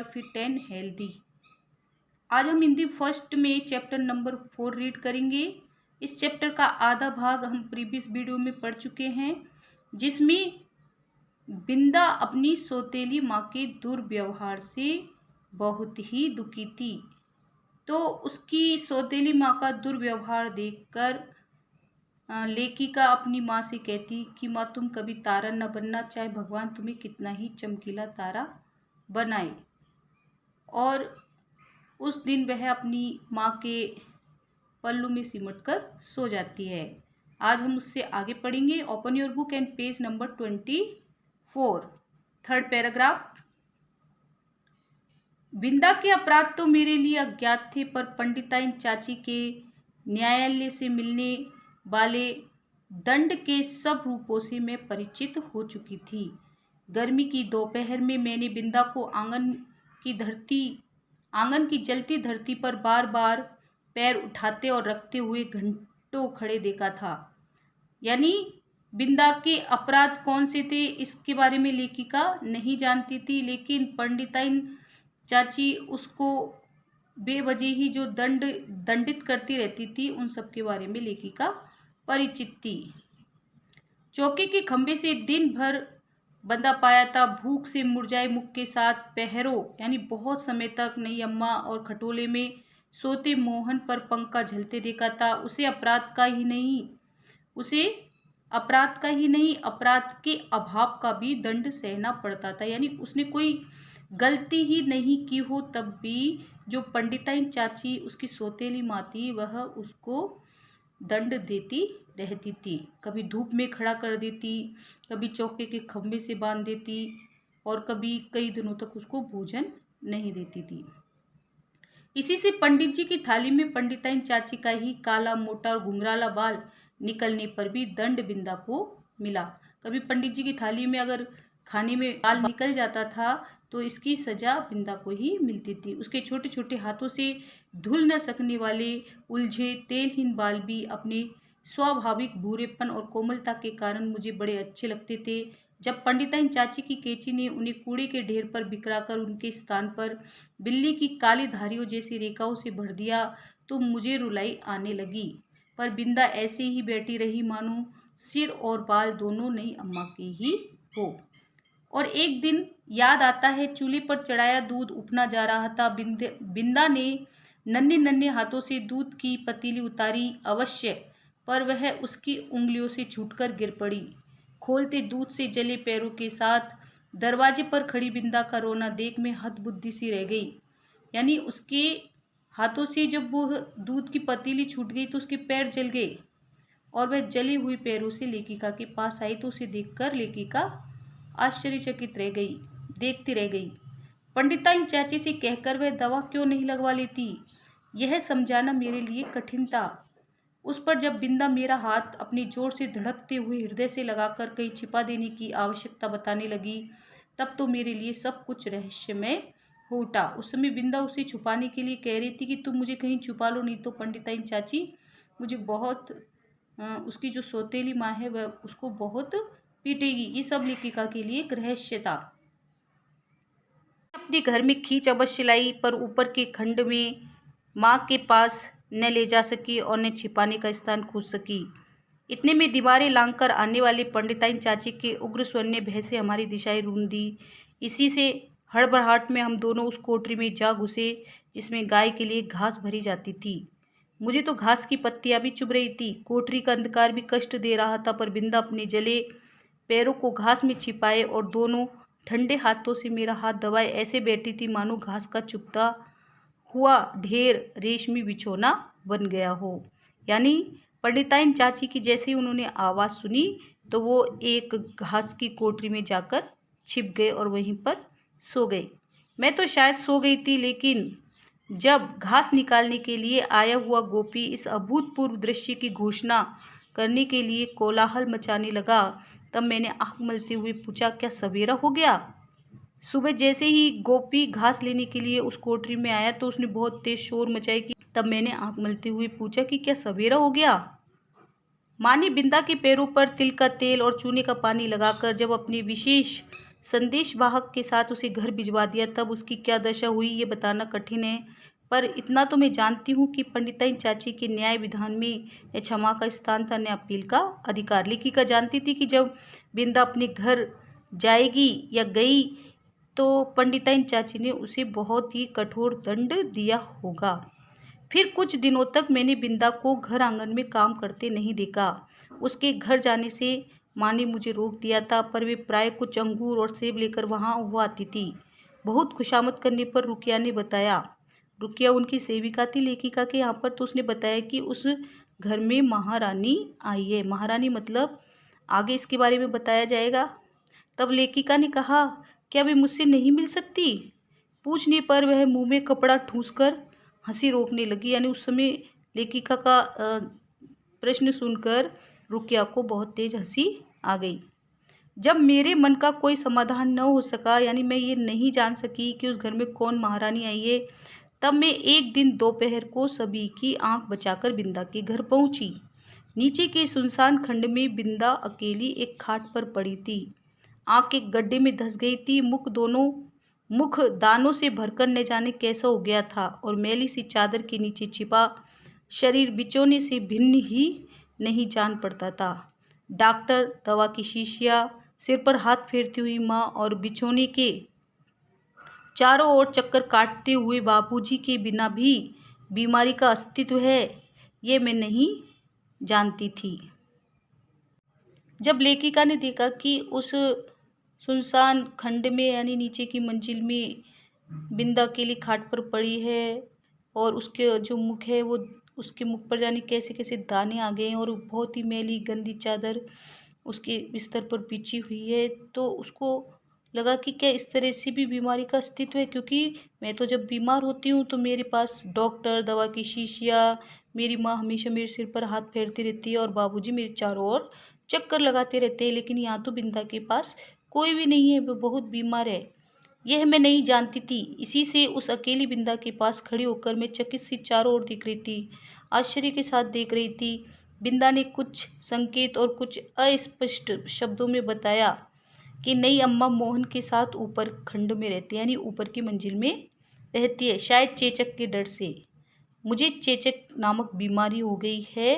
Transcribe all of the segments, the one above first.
Are fit and healthy. आज हम Hindi first में चैप्टर नंबर 4 रीड करेंगे। इस चैप्टर का आधा भाग हम प्रीवियस वीडियो में पढ़ चुके हैं, जिसमें बिंदा अपनी सौतेली माँ के दुर्व्यवहार से बहुत ही दुखी थी। तो उसकी सौतेली माँ का दुर्व्यवहार देखकर लेखिका अपनी माँ से कहती कि माँ, तुम कभी तारा न बनना, चाहे भगवान तुम्हें कितना ही चमकीला तारा बनाए। और उस दिन वह अपनी माँ के पल्लू में सिमटकर सो जाती है। आज हम उससे आगे पढ़ेंगे। Open your book and page number 24, third paragraph. Binda के अपराध तो मेरे लिए अज्ञात थे, पर पंडिताइन चाची के न्यायालय से मिलने वाले दंड के सब रूपों से मैं परिचित हो चुकी थी। गर्मी की दोपहर में मैंने बिंदा को आंगन की जलती धरती पर बार बार पैर उठाते और रखते हुए घंटों खड़े देखा था। यानी बिंदा के अपराध कौन से थे इसके बारे में लेखिका नहीं जानती थी, लेकिन पंडिताइन चाची उसको बेवजह ही जो दंडित करती रहती थी, उन सब के बारे में लेखिका परिचित थी। चौके के खंभे से दिन भर बंधा पाया था, भूख से मुरझाए मुख के साथ पहरों यानी बहुत समय तक नई अम्मा और खटोले में सोते मोहन पर पंखा झलते देखा था। उसे अपराध का ही नहीं, अपराध के अभाव का भी दंड सहना पड़ता था। यानी उसने कोई गलती ही नहीं की हो, तब भी जो पंडिताइन चाची उसकी सौतेली माँ थी, वह उसको दंड देती रहती थी। कभी धूप में खड़ा कर देती, कभी चौके के खंभे से बांध देती, और कभी कई दिनों तक उसको भोजन नहीं देती थी। इसी से पंडित जी की थाली में पंडिताइन चाची का ही काला मोटा और घुंघराला बाल निकलने पर भी दंड बिंदा को मिला। कभी पंडित जी की थाली में अगर खाने में बाल निकल जाता था तो इसकी सजा बिंदा को ही मिलती थी। उसके छोटे छोटे हाथों से धुल न सकने वाले उलझे तेलहीन बाल भी अपने स्वाभाविक भूरेपन और कोमलता के कारण मुझे बड़े अच्छे लगते थे। जब पंडिताइन चाची की कैंची ने उन्हें कूड़े के ढेर पर बिखराकर उनके स्थान पर बिल्ली की काली धारियों जैसी रेखाओं से भर दिया तो मुझे रुलाई आने लगी। पर बिंदा ऐसे ही बैठी रही मानो सिर और बाल दोनों नई अम्मा के ही हो। और एक दिन याद आता है, चूल्हे पर चढ़ाया दूध उपना जा रहा था। बिंदा ने नन्हे नन्हे हाथों से दूध की पतीली उतारी अवश्य, पर वह उसकी उंगलियों से छूटकर गिर पड़ी। खोलते दूध से जले पैरों के साथ दरवाजे पर खड़ी बिंदा का रोना देख मैं हतबुद्धि सी रह गई। यानी उसके हाथों से जब वो दूध की पतीली छूट गई तो उसके पैर जल गए, और वह जली हुई पैरों से लेखिका के पास आई तो उसे देखकर लेखिका आश्चर्यचकित देखती रह गई। पंडिताइन चाची से कहकर वह दवा क्यों नहीं लगवा लेती, यह समझाना मेरे लिए कठिन था। उस पर जब बिंदा मेरा हाथ अपने जोर से धड़कते हुए हृदय से लगाकर कहीं छिपा देने की आवश्यकता बताने लगी, तब तो मेरे लिए सब कुछ रहस्यमय हो उठा। उस समय बिंदा उसे छुपाने के लिए कह रही थी कि तुम मुझे कहीं छुपा लो, नहीं तो पंडिताइन चाची मुझे बहुत उसकी जो सौतेली माँ है वह उसको बहुत पीटेगी। ये सब लेखिका के लिए एक रहस्य था। अपने घर में खींच अवश्य लाई, पर ऊपर के खंड में माँ के पास न ले जा सकी और न छिपाने का स्थान खोज सकी। इतने में दीवारें लांघकर आने वाले पंडिताइन चाची के उग्र स्वर ने भय से हमारी दिशाएं रूंध दी। इसी से हड़बड़ाहट में हम दोनों उस कोठरी में जा घुसे जिसमें गाय के लिए घास भरी जाती थी। मुझे तो घास की पत्तियां भी चुभ रही थी। कोठरी का अंधकार भी कष्ट दे रहा था, पर बिंदा अपने जले पैरों को घास में छिपाए और दोनों ठंडे हाथों से मेरा हाथ दबाए ऐसे बैठी थी मानो घास का चुभता हुआ ढेर रेशमी बिछौना बन गया हो। यानी पंडिताइन चाची की जैसे ही उन्होंने आवाज़ सुनी तो वो एक घास की कोठरी में जाकर छिप गए और वहीं पर सो गए। मैं तो शायद सो गई थी, लेकिन जब घास निकालने के लिए आया हुआ गोपी इस अभूतपूर्व दृश्य की घोषणा करने के लिए कोलाहल मचाने लगा, तब मैंने आँख मलते हुए पूछा, क्या सवेरा हो गया? सुबह जैसे ही गोपी घास लेने के लिए उस कोठरी में आया तो उसने बहुत तेज शोर मचाई कि तब मैंने आँख मलते हुए पूछा कि क्या सवेरा हो गया? माँ ने बिंदा के पैरों पर तिल का तेल और चूने का पानी लगाकर जब अपने विशेष संदेशवाहक के साथ उसे घर भिजवा दिया। तब उसकी क्या दशा हुई ये बताना कठिन है, पर इतना तो मैं जानती हूँ कि पंडिताइन चाची के न्याय विधान में न क्षमा का स्थान था न अपील का अधिकार। लेखिका जानती थी कि जब बिंदा अपने घर जाएगी या गई तो पंडिताइन चाची ने उसे बहुत ही कठोर दंड दिया होगा। फिर कुछ दिनों तक मैंने बिंदा को घर आंगन में काम करते नहीं देखा। उसके घर जाने से माँ ने मुझे रोक दिया था, पर वे प्राय कुछ अंगूर और सेब लेकर वहाँ वो आती थी। बहुत खुशामद करने पर रुकिया ने बताया, रुकिया उनकी सेविका थी लेखिका के यहाँ पर, तो उसने बताया कि उस घर में महारानी आई है। महारानी मतलब आगे इसके बारे में बताया जाएगा। तब लेखिका ने कहा, क्या वे मुझसे नहीं मिल सकती? पूछने पर वह मुंह में कपड़ा ठूंसकर हंसी रोकने लगी। यानी उस समय लेखिका का प्रश्न सुनकर रुकिया को बहुत तेज हंसी आ गई। जब मेरे मन का कोई समाधान न हो सका, यानी मैं ये नहीं जान सकी कि उस घर में कौन महारानी आई है, तब मैं एक दिन दोपहर को सभी की आंख बचाकर बिंदा के घर पहुंची। नीचे के सुनसान खंड में बिंदा अकेली एक खाट पर पड़ी थी। आंख एक गड्ढे में धंस गई थी। मुख दानों से भरकर न जाने कैसा हो गया था और मैली सी चादर के नीचे छिपा शरीर बिचौने से भिन्न ही नहीं जान पड़ता था। डॉक्टर, दवा की शीशियाँ, सिर पर हाथ फेरती हुई माँ और बिछौने के चारों ओर चक्कर काटते हुए बापूजी के बिना भी बीमारी का अस्तित्व है, ये मैं नहीं जानती थी। जब लेखिका ने देखा कि उस सुनसान खंड में यानी नीचे की मंजिल में बिंदा अकेली खाट पर पड़ी है और उसके जो मुख है वो उसके मुख पर जाने कैसे कैसे दाने आ गए हैं और बहुत ही मैली गंदी चादर उसके बिस्तर पर बिछी हुई है, तो उसको लगा कि क्या इस तरह से भी बीमारी का अस्तित्व है। क्योंकि मैं तो जब बीमार होती हूँ तो मेरे पास डॉक्टर, दवा की शीशियाँ, मेरी माँ हमेशा मेरे सिर पर हाथ फेरती रहती है और बाबूजी मेरे चारों ओर चक्कर लगाते रहते हैं, लेकिन यहाँ तो बिंदा के पास कोई भी नहीं है, वो बहुत बीमार है। यह मैं नहीं जानती थी। इसी से उस अकेली बिंदा के पास खड़ी होकर मैं चकित सी चारों ओर देख रही थी, आश्चर्य के साथ देख रही थी। बिंदा ने कुछ संकेत और कुछ अस्पष्ट शब्दों में बताया कि नई अम्मा मोहन के साथ ऊपर खंड में रहती है, यानी ऊपर की मंजिल में रहती है, शायद चेचक के डर से। मुझे चेचक नामक बीमारी हो गई है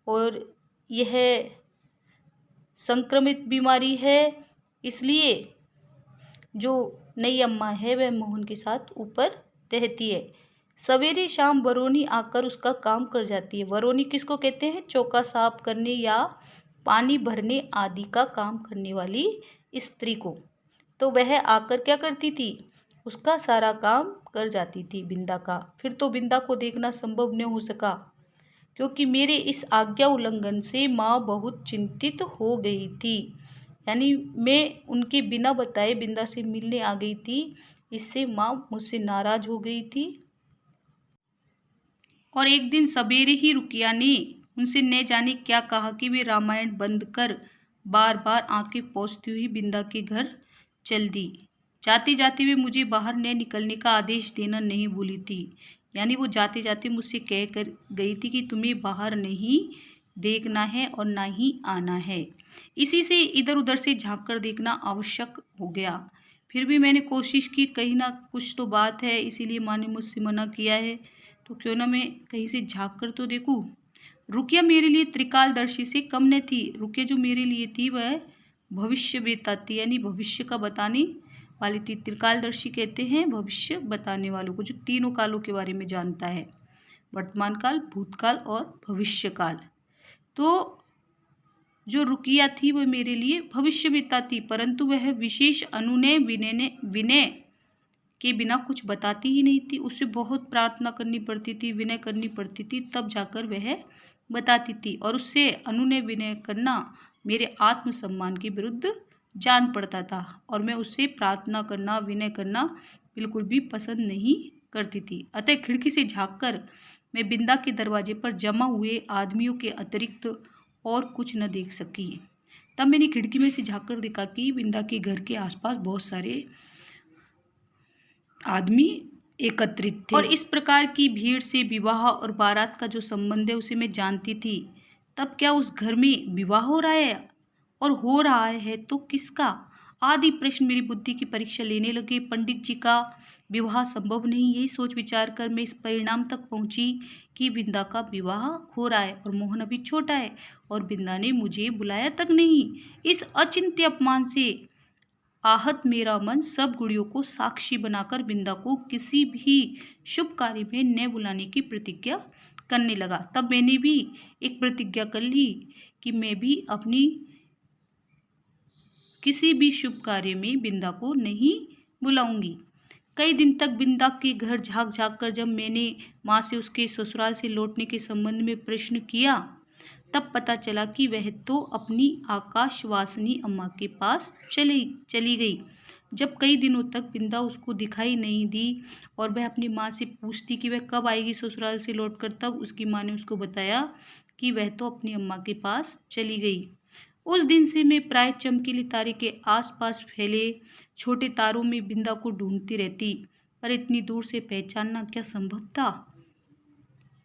और यह संक्रमित बीमारी है, इसलिए जो नई अम्मा है वह मोहन के साथ ऊपर रहती है। सवेरे शाम वरोनी आकर उसका काम कर जाती है। वरोनी किसको कहते हैं? चौका साफ करने या पानी भरने आदि का काम करने वाली स्त्री को। तो वह आकर क्या करती थी? उसका सारा काम कर जाती थी बिंदा का। फिर तो बिंदा को देखना संभव न हो सका, क्योंकि मेरे इस आज्ञा उल्लंघन से माँ बहुत चिंतित हो गई थी। यानी मैं उनके बिना बताए बिंदा से मिलने आ गई थी, इससे माँ मुझसे नाराज हो गई थी। और एक दिन सवेरे ही रुकिया ने उनसे न जाने क्या कहा कि वे रामायण बंद कर बार बार आंखें पोंछती हुई बिंदा के घर चल दी। जाते जाते वे मुझे बाहर न निकलने का आदेश देना नहीं भूली थी। यानी वो जाते जाते मुझसे कह कर गई थी कि तुम्हें बाहर नहीं देखना है और ना ही आना है। इसी से इधर उधर से झांक कर देखना आवश्यक हो गया। फिर भी मैंने कोशिश की, कहीं ना कुछ तो बात है, इसीलिए माँ ने मुझसे मना किया है, तो क्यों ना मैं कहीं से झांक कर तो देखूं। रुकिया मेरे लिए त्रिकालदर्शी से कम न थी। रुकिया जो मेरे लिए थी वह भविष्य बेता थी, यानी भविष्य का बताने वाली थी। त्रिकालदर्शी कहते हैं भविष्य बताने वालों को, जो तीनों कालों के बारे में जानता है, वर्तमान काल, भूतकाल और भविष्य काल। तो जो रुकिया थी वह मेरे लिए भविष्यवेत्ता थी, परंतु वह विशेष अनुनय विनय के बिना कुछ बताती ही नहीं थी। उसे बहुत प्रार्थना करनी पड़ती थी, विनय करनी पड़ती थी, तब जाकर वह बताती थी। और उससे अनुनय विनय करना मेरे आत्मसम्मान के विरुद्ध जान पड़ता था, और मैं उससे प्रार्थना करना, विनय करना बिल्कुल भी पसंद नहीं करती थी। अतः खिड़की से झांककर मैं बिंदा के दरवाजे पर जमा हुए आदमियों के अतिरिक्त और कुछ न देख सकी। तब मैंने खिड़की में से झांककर देखा कि बिंदा के घर के आसपास बहुत सारे आदमी एकत्रित थे, और इस प्रकार की भीड़ से विवाह और बारात का जो संबंध है उसे मैं जानती थी। तब क्या उस घर में विवाह हो रहा है, और हो रहा है तो किसका? आदि प्रश्न मेरी बुद्धि की परीक्षा लेने लगे। पंडित जी का विवाह संभव नहीं, यही सोच विचार कर मैं इस परिणाम तक पहुंची कि बिंदा का विवाह हो रहा है और मोहन अभी छोटा है और बिंदा ने मुझे बुलाया तक नहीं। इस अचिंत्य अपमान से आहत मेरा मन सब गुड़ियों को साक्षी बनाकर बिंदा को किसी भी शुभ कार्य में न बुलाने की प्रतिज्ञा करने लगा। तब मैंने भी एक प्रतिज्ञा कर ली कि मैं भी अपनी किसी भी शुभ कार्य में बिंदा को नहीं बुलाऊंगी। कई दिन तक बिंदा के घर झाँक झाँक कर जब मैंने माँ से उसके ससुराल से लौटने के संबंध में प्रश्न किया, तब पता चला कि वह तो अपनी आकाशवासिनी अम्मा के पास चली गई। जब कई दिनों तक बिंदा उसको दिखाई नहीं दी और वह अपनी माँ से पूछती कि वह कब आएगी ससुराल से लौटकर, तब उसकी माँ ने उसको बताया कि वह तो अपनी अम्मा के पास चली गई। उस दिन से मैं प्राय चमकीली तारे के आसपास फैले छोटे तारों में बिंदा को ढूंढती रहती, पर इतनी दूर से पहचानना क्या संभव था।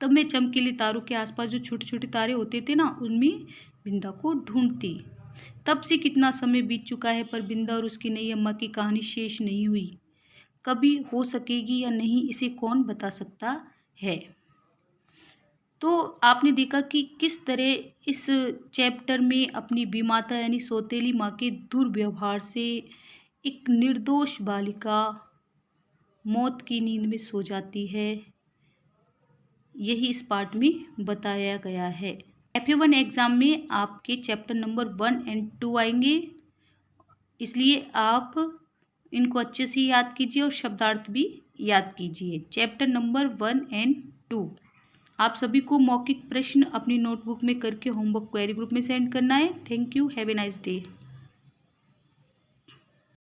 तब मैं चमकीले तारों के आसपास जो छोटे छोटे तारे होते थे ना, उनमें बिंदा को ढूंढती। तब से कितना समय बीत चुका है, पर बिंदा और उसकी नई अम्मा की कहानी शेष नहीं हुई। कभी हो सकेगी या नहीं, इसे कौन बता सकता है। तो आपने देखा कि किस तरह इस चैप्टर में अपनी विमाता यानी सौतेली माँ के दुर्व्यवहार से एक निर्दोष बालिका मौत की नींद में सो जाती है, यही इस पार्ट में बताया गया है। FA1 एग्ज़ाम में आपके चैप्टर नंबर 1 और 2 आएंगे, इसलिए आप इनको अच्छे से याद कीजिए और शब्दार्थ भी याद कीजिए। चैप्टर नंबर 1 और 2 आप सभी को मौखिक प्रश्न अपनी नोटबुक में करके होमवर्क क्वेरी ग्रुप में सेंड करना है। Thank you, have a nice day.